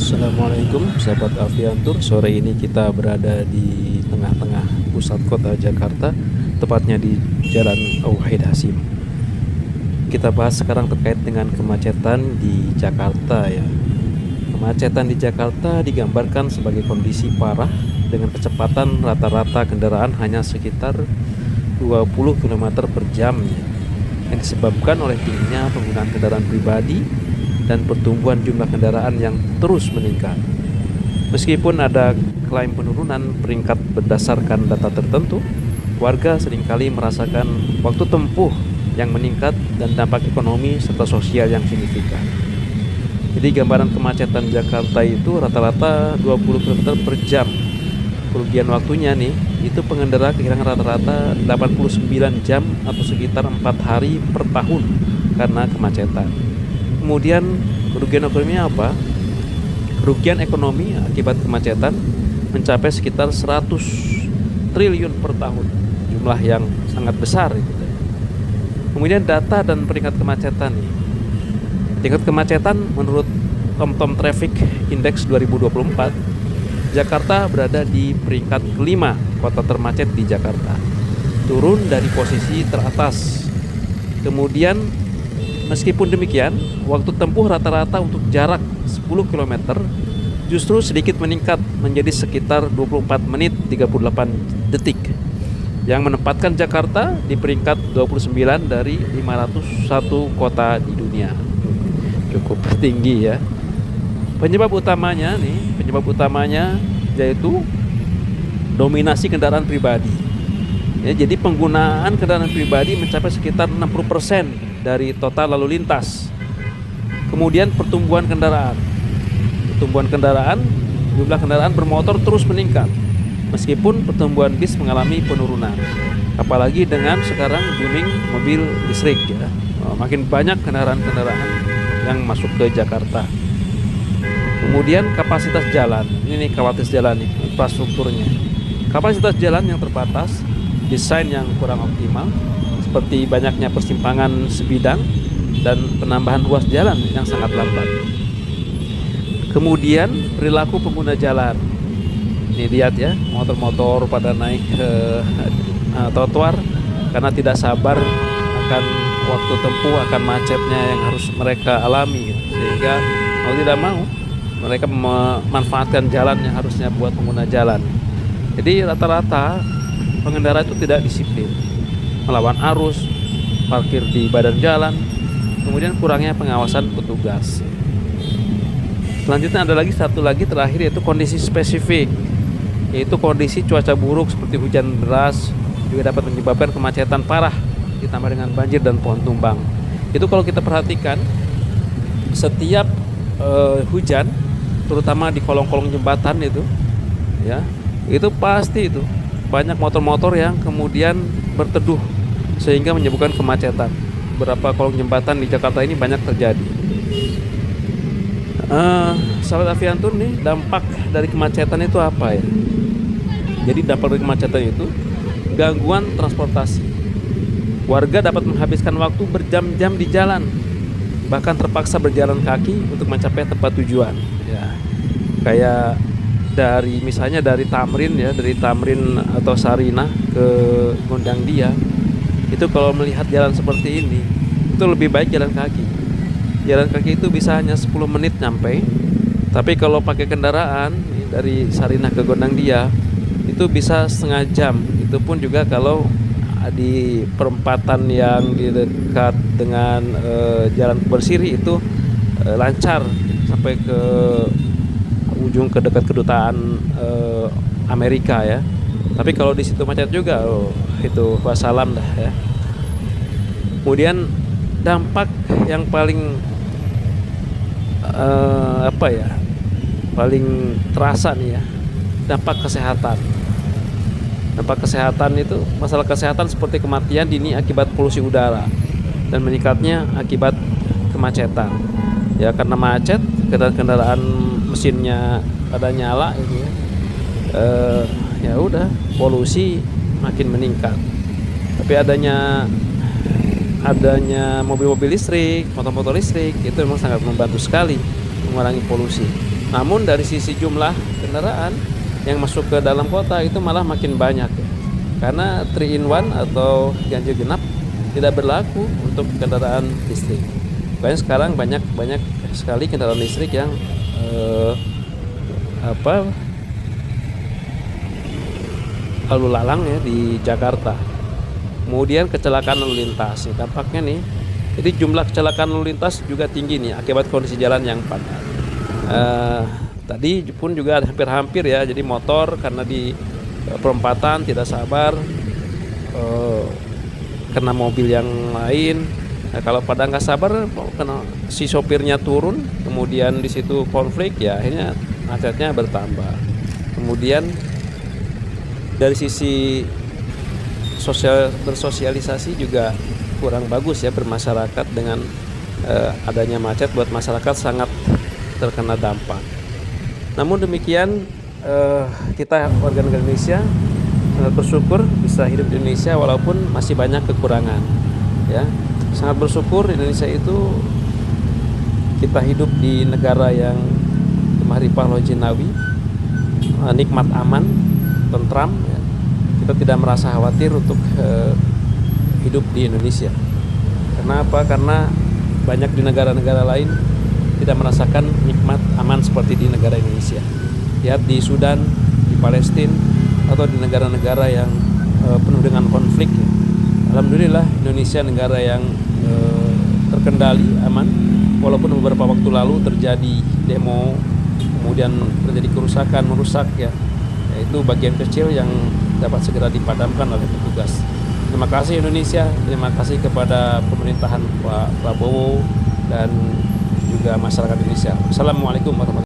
Assalamualaikum sahabat Aviantur. Sore ini kita berada di tengah-tengah pusat kota Jakarta, tepatnya di Jalan Wahid Hasim. Kita bahas sekarang terkait dengan kemacetan di Jakarta ya. Kemacetan di Jakarta digambarkan sebagai kondisi parah dengan kecepatan rata-rata kendaraan hanya sekitar 20 km per jam ya, yang disebabkan oleh tingginya penggunaan kendaraan pribadi dan pertumbuhan jumlah kendaraan yang terus meningkat. Meskipun ada klaim penurunan peringkat berdasarkan data tertentu, warga seringkali merasakan waktu tempuh yang meningkat dan dampak ekonomi serta sosial yang signifikan. Jadi gambaran kemacetan Jakarta itu rata-rata 20 km per jam. Kerugian waktunya nih, itu pengendara kehilangan rata-rata 89 jam atau sekitar 4 hari per tahun karena kemacetan. Kemudian kerugian ekonominya apa? Kerugian ekonomi akibat kemacetan mencapai sekitar 100 triliun per tahun, jumlah yang sangat besar gitu. Kemudian data dan peringkat kemacetan nih. Tingkat kemacetan menurut TomTom Traffic Index 2024, Jakarta berada di peringkat kelima kota termacet di Jakarta, turun dari posisi teratas. Kemudian meskipun demikian, waktu tempuh rata-rata untuk jarak 10 km justru sedikit meningkat menjadi sekitar 24 menit 38 detik, yang menempatkan Jakarta di peringkat 29 dari 501 kota di dunia. Cukup tinggi ya. Penyebab utamanya yaitu dominasi kendaraan pribadi. Ya, jadi penggunaan kendaraan pribadi mencapai sekitar 60% dari total lalu lintas. Kemudian pertumbuhan kendaraan, jumlah kendaraan bermotor terus meningkat, meskipun pertumbuhan bis mengalami penurunan. Apalagi dengan sekarang booming mobil listrik ya, makin banyak kendaraan-kendaraan yang masuk ke Jakarta. Kemudian kapasitas jalan, ini kapasitas jalan nih, infrastrukturnya. Kapasitas jalan yang terbatas, desain yang kurang optimal, seperti banyaknya persimpangan sebidang dan penambahan ruas jalan yang sangat lambat. Kemudian perilaku pengguna jalan. Ini lihat ya, motor-motor pada naik ke trotoar karena tidak sabar akan waktu tempuh, akan macetnya yang harus mereka alami gitu. Sehingga mau tidak mau mereka memanfaatkan jalan yang harusnya buat pengguna jalan. Jadi rata-rata pengendara itu tidak disiplin, melawan arus, parkir di badan jalan, kemudian kurangnya pengawasan petugas. Selanjutnya ada satu lagi terakhir, yaitu kondisi spesifik, yaitu kondisi cuaca buruk seperti hujan deras juga dapat menyebabkan kemacetan parah, ditambah dengan banjir dan pohon tumbang. Itu kalau kita perhatikan setiap hujan, terutama di kolong-kolong jembatan itu ya, itu pasti itu banyak motor-motor yang kemudian berteduh sehingga menyebabkan kemacetan. Beberapa kolong jembatan di Jakarta ini banyak terjadi. Sahabat Aviantur nih, dampak dari kemacetan itu apa ya? Jadi dampak dari kemacetan itu gangguan transportasi. Warga dapat menghabiskan waktu berjam-jam di jalan, bahkan terpaksa berjalan kaki untuk mencapai tempat tujuan. Ya, kayak misalnya dari Tamrin atau Sarinah ke Gondangdia, itu kalau melihat jalan seperti ini, itu lebih baik jalan kaki. Jalan kaki itu bisa hanya 10 menit nyampe, tapi kalau pakai kendaraan dari Sarinah ke Gondangdia itu bisa setengah jam. Itu pun juga kalau di perempatan yang di dekat dengan Jalan Bersiri itu lancar sampai ke ujung ke dekat kedutaan Amerika ya. Tapi kalau di situ macet juga, itu wassalam dah ya. Kemudian dampak yang paling paling terasa nih ya, dampak kesehatan. Dampak kesehatan itu, masalah kesehatan seperti kematian dini akibat polusi udara dan meningkatnya akibat kemacetan. Ya, karena macet, kendaraan mesinnya pada nyala itu ya. Ya udah, polusi makin meningkat. Tapi adanya mobil-mobil listrik, motor-motor listrik itu memang sangat membantu sekali mengurangi polusi. Namun dari sisi jumlah kendaraan yang masuk ke dalam kota itu malah makin banyak ya. Karena 3 in 1 atau ganjil genap tidak berlaku untuk kendaraan listrik. Makanya sekarang banyak sekali kendaraan listrik yang lalu lalang ya di Jakarta. Kemudian kecelakaan lalu lintas, ya, dampaknya nih. Jadi jumlah kecelakaan lalu lintas juga tinggi nih akibat kondisi jalan yang padat. Tadi pun juga hampir-hampir ya. Jadi motor karena di perempatan tidak sabar kena mobil yang lain. Nah, kalau pada nggak sabar, kena si sopirnya turun, kemudian di situ konflik ya, akhirnya macetnya bertambah. Kemudian dari sisi bersosialisasi juga kurang bagus ya bermasyarakat dengan adanya macet, buat masyarakat sangat terkena dampak. Namun demikian kita warga negara Indonesia sangat bersyukur bisa hidup di Indonesia walaupun masih banyak kekurangan ya. Sangat bersyukur Indonesia itu kita hidup di negara yang Mahrifah Lojinawi, nikmat, aman, tentram ya. Kita tidak merasa khawatir untuk hidup di Indonesia. Kenapa? Karena banyak di negara-negara lain tidak merasakan nikmat aman seperti di negara Indonesia. Lihat di Sudan, di Palestina, atau di negara-negara yang penuh dengan konflik ya. Alhamdulillah Indonesia negara yang terkendali, aman, walaupun beberapa waktu lalu terjadi demo, kemudian terjadi kerusakan, merusak ya. Itu bagian kecil yang dapat segera dipadamkan oleh petugas. Terima kasih Indonesia, terima kasih kepada pemerintahan Pak Prabowo dan juga masyarakat Indonesia. Assalamualaikum warahmatullahi wabarakatuh.